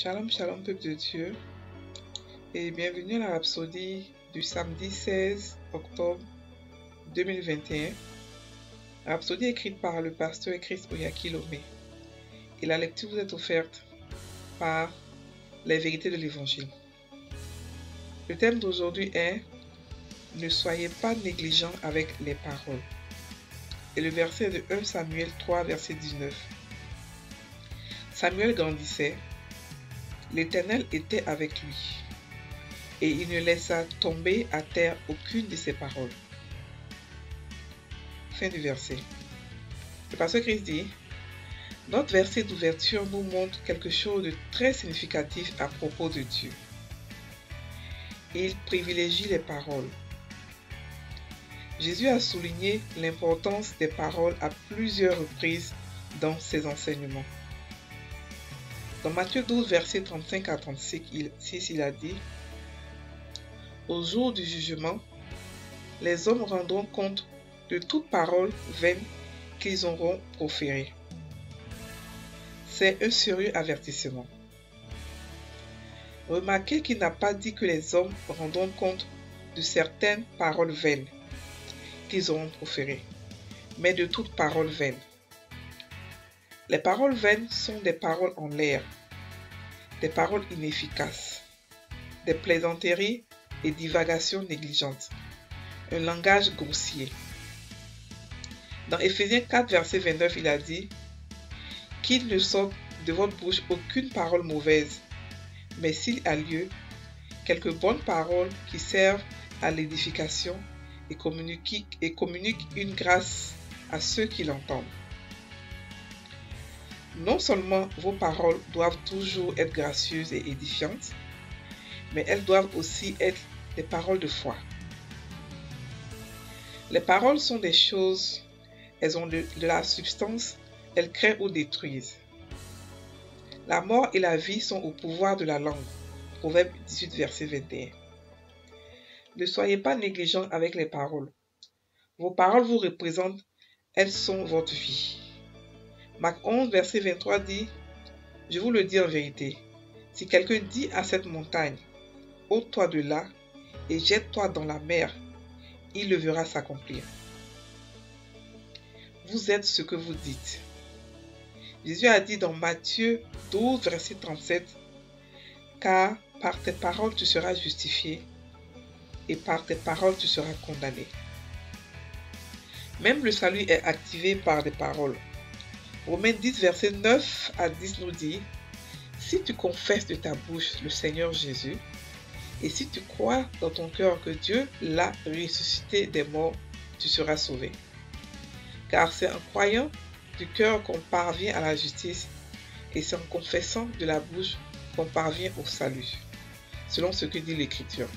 Shalom, shalom, peuple de Dieu, et bienvenue à la Rhapsodie du samedi 16 octobre 2021. Rhapsodie écrite par le pasteur Chris Oyakilome. Et la lecture vous est offerte par les vérités de l'Évangile. Le thème d'aujourd'hui est « Ne soyez pas négligents avec les paroles ». Et le verset est de 1 Samuel 3, verset 19. Samuel grandissait. L'Éternel était avec lui, et il ne laissa tomber à terre aucune de ses paroles. Fin du verset. Le pasteur Christ dit, notre verset d'ouverture nous montre quelque chose de très significatif à propos de Dieu. Il privilégie les paroles. Jésus a souligné l'importance des paroles à plusieurs reprises dans ses enseignements. Dans Matthieu 12, versets 35 à 36, il a dit « Au jour du jugement, les hommes rendront compte de toute parole vaine qu'ils auront proférée. » C'est un sérieux avertissement. Remarquez qu'il n'a pas dit que les hommes rendront compte de certaines paroles vaines qu'ils auront proférées, mais de toute parole vaine. Les paroles vaines sont des paroles en l'air, des paroles inefficaces, des plaisanteries et divagations négligentes, un langage grossier. Dans Éphésiens 4, verset 29, il a dit « Qu'il ne sorte de votre bouche aucune parole mauvaise, mais s'il a lieu, quelques bonnes paroles qui servent à l'édification et communiquent une grâce à ceux qui l'entendent. » Non seulement vos paroles doivent toujours être gracieuses et édifiantes, mais elles doivent aussi être des paroles de foi. Les paroles sont des choses, elles ont de la substance, elles créent ou détruisent. La mort et la vie sont au pouvoir de la langue. Proverbe 18, verset 21. Ne soyez pas négligents avec les paroles. Vos paroles vous représentent, elles sont votre vie. Marc 11, verset 23 dit « Je vous le dis en vérité, si quelqu'un dit à cette montagne, ôte-toi de là et jette-toi dans la mer, il le verra s'accomplir. » Vous êtes ce que vous dites. Jésus a dit dans Matthieu 12, verset 37 « Car par tes paroles tu seras justifié et par tes paroles tu seras condamné. » Même le salut est activé par des paroles. Romains 10, verset 9 à 10 nous dit « Si tu confesses de ta bouche le Seigneur Jésus, et si tu crois dans ton cœur que Dieu l'a ressuscité des morts, tu seras sauvé. Car c'est en croyant du cœur qu'on parvient à la justice, et c'est en confessant de la bouche qu'on parvient au salut, selon ce que dit l'Écriture.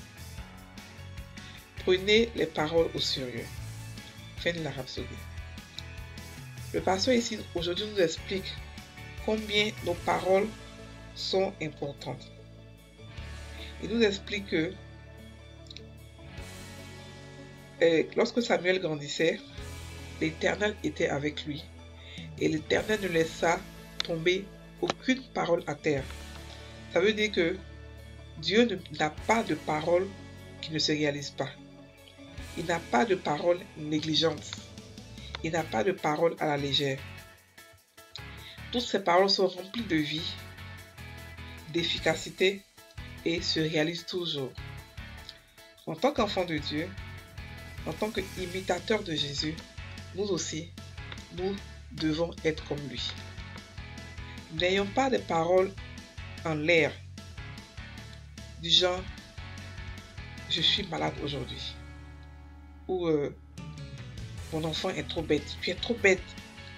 Prenez les paroles au sérieux. » Fin de la Rhapsodie. Le pasteur ici aujourd'hui nous explique combien nos paroles sont importantes. Il nous explique que lorsque Samuel grandissait, l'Éternel était avec lui et l'Éternel ne laissa tomber aucune parole à terre. Ça veut dire que Dieu n'a pas de parole qui ne se réalise pas. Il n'a pas de parole négligente. Il n'a pas de paroles à la légère. Toutes ces paroles sont remplies de vie, d'efficacité et se réalisent toujours. En tant qu'enfants de Dieu, en tant qu'imitateurs de Jésus, nous aussi, nous devons être comme lui. N'ayons pas de paroles en l'air, du genre « je suis malade aujourd'hui » ou mon enfant est trop bête. Tu es trop bête.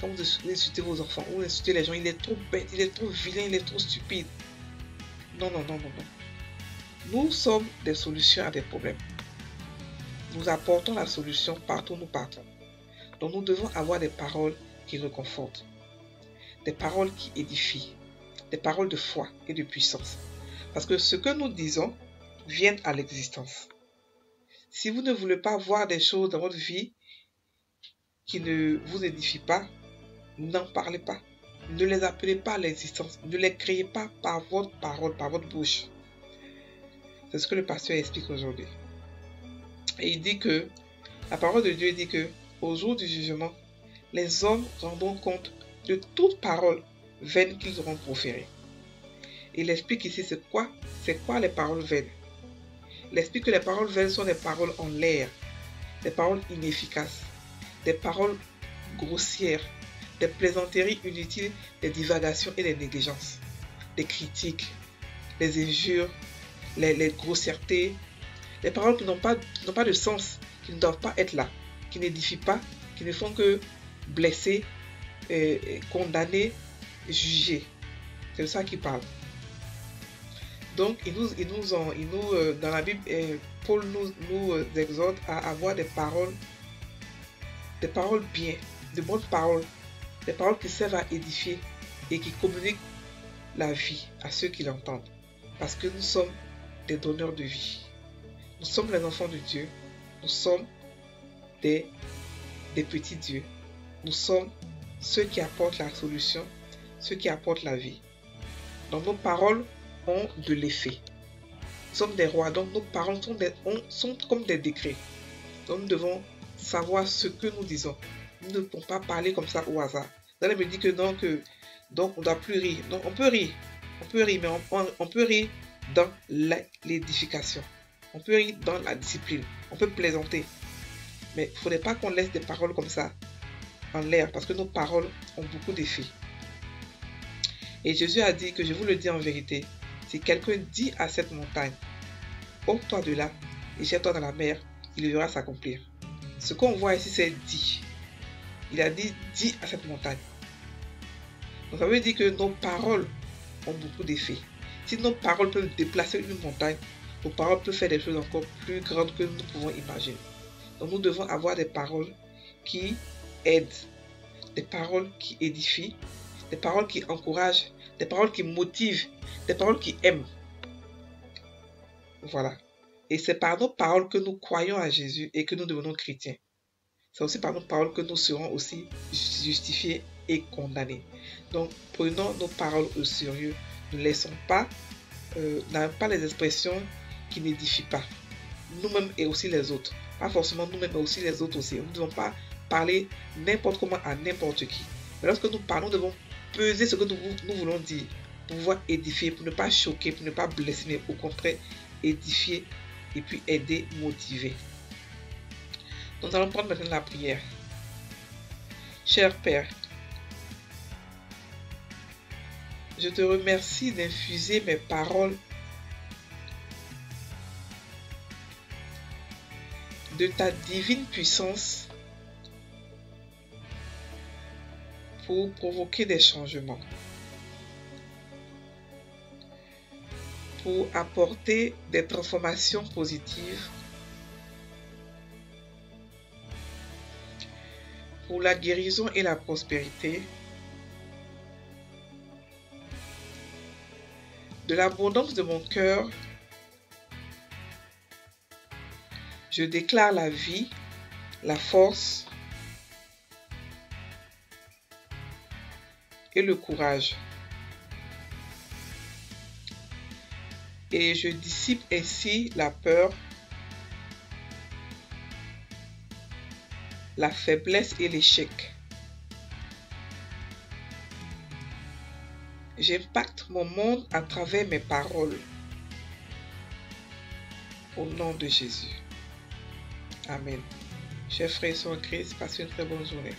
Quand vous insultez vos enfants ou insultez les gens, il est trop bête, il est trop vilain, il est trop stupide. Non, non, non, non, non. Nous sommes des solutions à des problèmes. Nous apportons la solution partout où nous partons. Donc nous devons avoir des paroles qui réconfortent, des paroles qui édifient, des paroles de foi et de puissance. Parce que ce que nous disons vient à l'existence. Si vous ne voulez pas voir des choses dans votre vie qui ne vous édifient pas, n'en parlez pas. Ne les appelez pas à l'existence. Ne les créez pas par votre parole, par votre bouche. C'est ce que le pasteur explique aujourd'hui. Et il dit que, la parole de Dieu dit que, au jour du jugement, les hommes rendront compte de toute parole vaine qu'ils auront proférée. Il explique ici c'est quoi les paroles vaines. Il explique que les paroles vaines sont des paroles en l'air, des paroles inefficaces, des paroles grossières, des plaisanteries inutiles, des divagations et des négligences, des critiques, des injures, les grossièretés, les paroles qui n'ont pas de sens, qui ne doivent pas être là, qui n'édifient pas, qui ne font que blesser, condamner, juger. C'est de ça qu'il parle. Donc, dans la Bible, Paul nous exhorte à avoir des paroles bien, de bonnes paroles, des paroles qui servent à édifier et qui communiquent la vie à ceux qui l'entendent. Parce que nous sommes des donneurs de vie. Nous sommes les enfants de Dieu. Nous sommes des petits dieux. Nous sommes ceux qui apportent la solution, ceux qui apportent la vie. Donc nos paroles ont de l'effet. Nous sommes des rois, donc nos paroles sont comme des décrets. Donc nous devons savoir ce que nous disons. Nous ne pouvons pas parler comme ça au hasard. Là, elle me dit que donc on ne doit plus rire. Donc on peut rire, mais on peut rire dans l'édification. On peut rire dans la discipline. On peut plaisanter. Mais il ne faudrait pas qu'on laisse des paroles comme ça en l'air, parce que nos paroles ont beaucoup d'effet. Et Jésus a dit que je vous le dis en vérité, si quelqu'un dit à cette montagne, ôte-toi de là et jette-toi dans la mer, il le verra s'accomplir. Ce qu'on voit ici, c'est dit. Il a dit à cette montagne. Donc ça veut dire que nos paroles ont beaucoup d'effet. Si nos paroles peuvent déplacer une montagne, nos paroles peuvent faire des choses encore plus grandes que nous pouvons imaginer. Donc nous devons avoir des paroles qui aident, des paroles qui édifient, des paroles qui encouragent, des paroles qui motivent, des paroles qui aiment. Voilà. Et c'est par nos paroles que nous croyons à Jésus et que nous devenons chrétiens. C'est aussi par nos paroles que nous serons aussi justifiés et condamnés. Donc prenons nos paroles au sérieux. Ne laissons pas, n'avons pas les expressions qui n'édifient pas. Nous-mêmes et aussi les autres. Pas forcément nous-mêmes, mais aussi les autres aussi. Nous ne devons pas parler n'importe comment à n'importe qui. Mais lorsque nous parlons, nous devons peser ce que nous voulons dire pour pouvoir édifier, pour ne pas choquer, pour ne pas blesser, mais au contraire, édifier et puis aider, motiver. Nous allons prendre maintenant la prière. Cher Père, je te remercie d'infuser mes paroles de ta divine puissance pour provoquer des changements, pour apporter des transformations positives, pour la guérison et la prospérité, de l'abondance de mon cœur, je déclare la vie, la force et le courage. Et je dissipe ainsi la peur, la faiblesse et l'échec. J'impacte mon monde à travers mes paroles. Au nom de Jésus. Amen. Chers frères et sœurs en Christ, passez une très bonne journée.